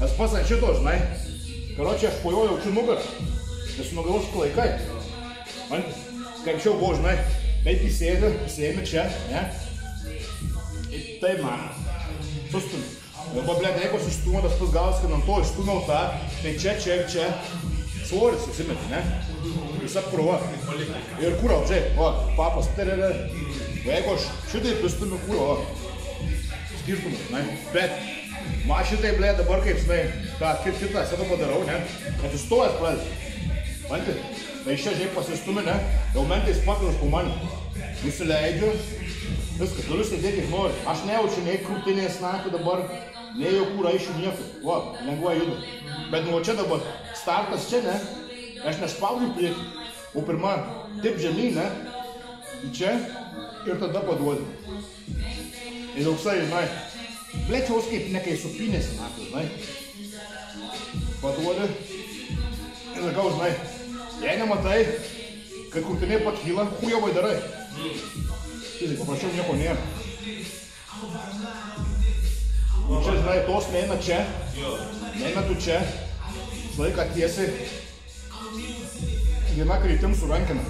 Aš pats ant šito, žinai. Karočią, aš po jo jaučiu nugarą. Nes nugaros klaikai. Man, kaip anksčiau buvo, žinai, taip įsėmė čia, ne? Ir taip man. Sustumi. Dabar, blėt, jeigu sustumė tas pas galas, kad ant to išstumiau tą, tai čia ir čia. Svoris susimeti, ne? Visa apkrova. Ir kūra, žiūrėk, o, papas, tererė. Jeigu aš šitaip įstumiu kūra, o, skirtumai, ne? Bet, man šitai, blėt, dabar kaip, žinai, tą kitą setą padarau, ne? Kad įstojęs pradedi. Manti, tai iš čia, žiūrėk, pasistumė, ne? Jau mentais papilas po mani. Nusileidžiu. Viskas, galiu sėdėti kaip nori. Aš nejaučiu nei krūtinės naktį dabar, nei jau kūra aišiu niekur. Va, lengvai juda. Bet nuo čia dabar startas čia, ne? Aš nespaudžiu į priekį. O pirma, taip žemyn, ne? Į čia ir tada paduodi. Ir auksai, žinai, blėčiaus kaip ne kai supinėsi naktį, žinai. Paduodi. Ir sakau, žinai, jei nematai, kad krūtinė pakyla, chujovai darai. Fizikai, paprašiau nieko nėra. Čia, žinai, tos neina čia, neina tu čia, laiką tiesiai, viena kryptim su rankina.